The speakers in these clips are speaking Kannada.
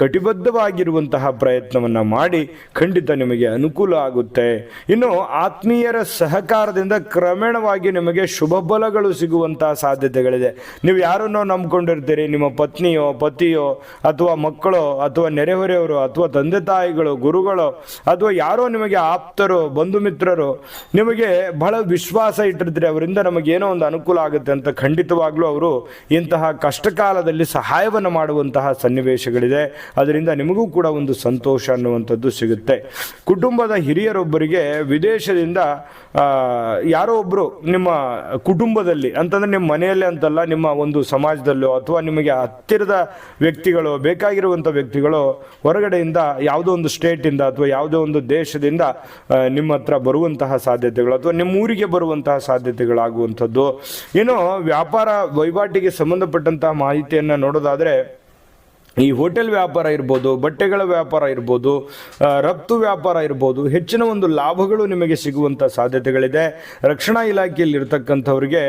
ಕಟಿಬದ್ಧವಾಗಿರುವಂತಹ ಪ್ರಯತ್ನವನ್ನು ಮಾಡಿ ಖಂಡಿತ ನಿಮಗೆ ಅನುಕೂಲ ಆಗುತ್ತೆ. ಇನ್ನು ಆತ್ಮೀಯರ ಸಹಕಾರದಿಂದ ಕ್ರಮೇಣವಾಗಿ ನಿಮಗೆ ಶುಭ ಫಲಗಳು ಸಿಗುವಂತಹ ಸಾಧ್ಯತೆಗಳಿದೆ. ನೀವು ಯಾರನ್ನೋ ನಂಬ್ಕೊಂಡಿರ್ತೀರಿ, ನಿಮ್ಮ ಪತ್ನಿಯೋ ಪತಿಯೋ ಅಥವಾ ಮಕ್ಕಳೋ ಅಥವಾ ನೆರೆಹೊರೆಯವರು ಅಥವಾ ತಂದೆ ತಾಯಿಗಳು ಗುರುಗಳು ಅಥವಾ ಯಾರೋ ನಿಮಗೆ ಆಪ್ತರು ಬಂಧು ಮಿತ್ರರು ನಿಮಗೆ ಬಹಳ ವಿಶ್ವಾಸ ಇಟ್ಟಿರ್ತೀರಿ, ಅವರಿಂದ ನಮಗೇನೋ ಒಂದು ಅನುಕೂಲ ಆಗುತ್ತೆ ಅಂತ. ಖಂಡಿತವಾಗ್ಲೂ ಅವರು ಇಂತಹ ಕಷ್ಟಕಾಲದಲ್ಲಿ ಸಹಾಯವನ್ನು ಮಾಡುವಂತಹ ಸನ್ನಿವೇಶಗಳಿದೆ. ಅದರಿಂದ ನಿಮಗೂ ಕೂಡ ಒಂದು ಸಂತೋಷ ಅನ್ನುವಂಥದ್ದು ಸಿಗುತ್ತೆ. ಕುಟುಂಬದ ಹಿರಿಯರೊಬ್ಬರಿಗೆ ವಿದೇಶದಿಂದ ಯಾರೋ ಒಬ್ಬರು ನಿಮ್ಮ ಕುಟುಂಬದಲ್ಲಿ ಅಂತಂದರೆ ನಿಮ್ಮ ಮನೆಯಲ್ಲೇ ಅಂತಲ್ಲ, ನಿಮ್ಮ ಒಂದು ಸಮಾಜದಲ್ಲೋ ಅಥವಾ ನಿಮಗೆ ಹತ್ತಿರದ ವ್ಯಕ್ತಿಗಳು ಬೇಕಾಗಿರುವಂಥ ವ್ಯಕ್ತಿಗಳು ಹೊರಗಡೆಯಿಂದ ಯಾವುದೋ ಒಂದು ಸ್ಟೇಟಿಂದ ಅಥವಾ ಯಾವುದೋ ಒಂದು ದೇಶದಿಂದ ನಿಮ್ಮ ಹತ್ರ ಬರುವಂತಹ ಸಾಧ್ಯತೆಗಳು ಅಥವಾ ನಿಮ್ಮ ಊರಿಗೆ ಬರುವಂತಹ ಸಾಧ್ಯತೆಗಳಾಗುವಂಥದ್ದು. ಇನ್ನು ವ್ಯಾಪಾರ ವಹಿವಾಟಿಗೆ ಸಂಬಂಧಪಟ್ಟಂತಹ ಮಾಹಿತಿಯನ್ನು ನೋಡೋದಾದರೆ ಈ ಹೋಟೆಲ್ ವ್ಯಾಪಾರ ಇರ್ಬೋದು, ಬಟ್ಟೆಗಳ ವ್ಯಾಪಾರ ಇರ್ಬೋದು, ರಫ್ತು ವ್ಯಾಪಾರ ಇರ್ಬೋದು, ಹೆಚ್ಚಿನ ಒಂದು ಲಾಭಗಳು ನಿಮಗೆ ಸಿಗುವಂಥ ಸಾಧ್ಯತೆಗಳಿದೆ. ರಕ್ಷಣಾ ಇಲಾಖೆಯಲ್ಲಿ ಇರ್ತಕ್ಕಂಥವ್ರಿಗೆ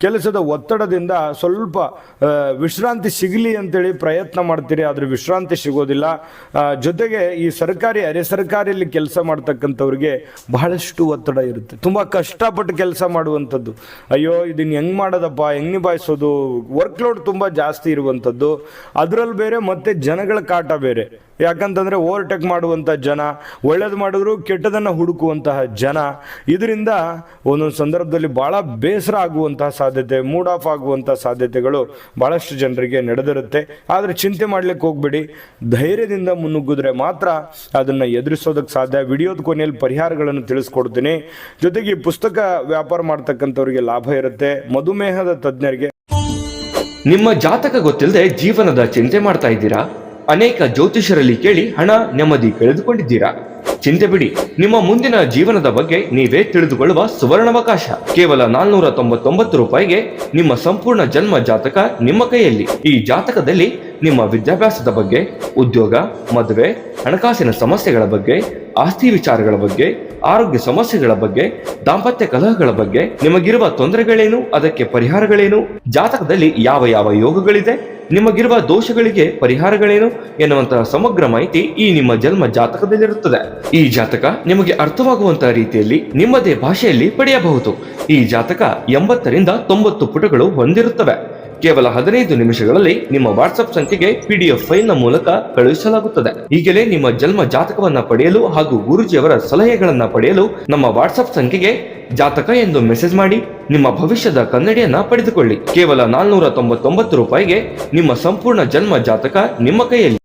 ಕೆಲಸದ ಒತ್ತಡದಿಂದ ಸ್ವಲ್ಪ ವಿಶ್ರಾಂತಿ ಸಿಗಲಿ ಅಂತೇಳಿ ಪ್ರಯತ್ನ ಮಾಡ್ತೀರಿ, ಆದರೆ ವಿಶ್ರಾಂತಿ ಸಿಗೋದಿಲ್ಲ. ಜೊತೆಗೆ ಈ ಸರ್ಕಾರಿ ಅರೆ ಸರ್ಕಾರಿಯಲ್ಲಿ ಕೆಲಸ ಮಾಡ್ತಕ್ಕಂಥವ್ರಿಗೆ ಬಹಳಷ್ಟು ಒತ್ತಡ ಇರುತ್ತೆ, ತುಂಬ ಕಷ್ಟಪಟ್ಟು ಕೆಲಸ ಮಾಡುವಂಥದ್ದು. ಅಯ್ಯೋ ಇದನ್ನು ಹೆಂಗೆ ಮಾಡೋದಪ್ಪ, ಹೆಂಗೆ ನಿಭಾಯಿಸೋದು, ವರ್ಕ್ಲೋಡ್ ತುಂಬ ಜಾಸ್ತಿ ಇರುವಂಥದ್ದು. ಅದರಲ್ಲಿ ಬೇರೆ ಮತ್ತೆ ಜನಗಳ ಕಾಟ ಬೇರೆ. ಯಾಕಂತಂದರೆ ಓವರ್ಟೇಕ್ ಮಾಡುವಂಥ ಜನ, ಒಳ್ಳೇದು ಮಾಡಿದ್ರು ಕೆಟ್ಟದನ್ನು ಹುಡುಕುವಂತಹ ಜನ. ಇದರಿಂದ ಒಂದೊಂದು ಸಂದರ್ಭದಲ್ಲಿ ಭಾಳ ಬೇಸರ ಆಗುವಂತಹ ಸಾಧ್ಯತೆ, ಮೂಡ್ ಆಫ್ ಆಗುವಂಥ ಸಾಧ್ಯತೆಗಳು ಭಾಳಷ್ಟು ಜನರಿಗೆ ನಡೆದಿರುತ್ತೆ. ಆದರೆ ಚಿಂತೆ ಮಾಡಲಿಕ್ಕೆ ಹೋಗ್ಬೇಡಿ, ಧೈರ್ಯದಿಂದ ಮುನ್ನುಗ್ಗಿದ್ರೆ ಮಾತ್ರ ಅದನ್ನು ಎದುರಿಸೋದಕ್ಕೆ ಸಾಧ್ಯ. ವಿಡಿಯೋದ ಕೊನೆಯಲ್ಲಿ ಪರಿಹಾರಗಳನ್ನು ತಿಳಿಸ್ಕೊಡ್ತೀನಿ. ಜೊತೆಗೆ ಈ ಪುಸ್ತಕ ವ್ಯಾಪಾರ ಮಾಡ್ತಕ್ಕಂಥವ್ರಿಗೆ ಲಾಭ ಇರುತ್ತೆ. ಮಧುಮೇಹದ ತಜ್ಞರಿಗೆ ನಿಮ್ಮ ಜಾತಕ ಗೊತ್ತಿಲ್ಲದೆ ಜೀವನದ ಚಿಂತೆ ಮಾಡ್ತಾ ಇದ್ದೀರಾ? ಅನೇಕ ಜ್ಯೋತಿಷರಲ್ಲಿ ಕೇಳಿ ಹಣ ನೆಮ್ಮದಿ ಕಳೆದುಕೊಂಡಿದ್ದೀರಾ? ಚಿಂತೆ ಬಿಡಿ, ನಿಮ್ಮ ಮುಂದಿನ ಜೀವನದ ಬಗ್ಗೆ ನೀವೇ ತಿಳಿದುಕೊಳ್ಳುವ ಸುವರ್ಣಾವಕಾಶ. ಕೇವಲ 499 ರೂಪಾಯಿಗೆ ನಿಮ್ಮ ಸಂಪೂರ್ಣ ಜನ್ಮ ಜಾತಕ ನಿಮ್ಮ ಕೈಯಲ್ಲಿ. ಈ ಜಾತಕದಲ್ಲಿ ನಿಮ್ಮ ವಿದ್ಯಾಭ್ಯಾಸದ ಬಗ್ಗೆ, ಉದ್ಯೋಗ, ಮದುವೆ, ಹಣಕಾಸಿನ ಸಮಸ್ಯೆಗಳ ಬಗ್ಗೆ, ಆಸ್ತಿ ವಿಚಾರಗಳ ಬಗ್ಗೆ, ಆರೋಗ್ಯ ಸಮಸ್ಯೆಗಳ ಬಗ್ಗೆ, ದಾಂಪತ್ಯ ಕಲಹಗಳ ಬಗ್ಗೆ, ನಿಮಗಿರುವ ತೊಂದರೆಗಳೇನು, ಅದಕ್ಕೆ ಪರಿಹಾರಗಳೇನು, ಜಾತಕದಲ್ಲಿ ಯಾವ ಯಾವ ಯೋಗಗಳಿದೆ, ನಿಮಗಿರುವ ದೋಷಗಳಿಗೆ ಪರಿಹಾರಗಳೇನು ಎನ್ನುವಂತಹ ಸಮಗ್ರ ಮಾಹಿತಿ ಈ ನಿಮ್ಮ ಜನ್ಮ ಜಾತಕದಲ್ಲಿರುತ್ತದೆ. ಈ ಜಾತಕ ನಿಮಗೆ ಅರ್ಥವಾಗುವಂತಹ ರೀತಿಯಲ್ಲಿ ನಿಮ್ಮದೇ ಭಾಷೆಯಲ್ಲಿ ಪಡೆಯಬಹುದು. ಈ ಜಾತಕ 80ರಿಂದ 90 ಪುಟಗಳು ಹೊಂದಿರುತ್ತವೆ. ಕೇವಲ 15 ನಿಮಿಷಗಳಲ್ಲಿ ನಿಮ್ಮ ವಾಟ್ಸ್ಆಪ್ ಸಂಖ್ಯೆಗೆ PDF ಫೈಲ್ನ ಮೂಲಕ ಕಳುಹಿಸಲಾಗುತ್ತದೆ. ಈಗಲೇ ನಿಮ್ಮ ಜನ್ಮ ಜಾತಕವನ್ನ ಪಡೆಯಲು ಹಾಗೂ ಗುರುಜಿಯವರ ಸಲಹೆಗಳನ್ನ ಪಡೆಯಲು ನಮ್ಮ ವಾಟ್ಸ್ಆಪ್ ಸಂಖ್ಯೆಗೆ ಜಾತಕ ಎಂದು ಮೆಸೇಜ್ ಮಾಡಿ ನಿಮ್ಮ ಭವಿಷ್ಯದ ಕನ್ನಡಿಯನ್ನ ಪಡೆದುಕೊಳ್ಳಿ. ಕೇವಲ 499 ರೂಪಾಯಿಗೆ ನಿಮ್ಮ ಸಂಪೂರ್ಣ ಜನ್ಮ ಜಾತಕ ನಿಮ್ಮ ಕೈಯಲ್ಲಿ.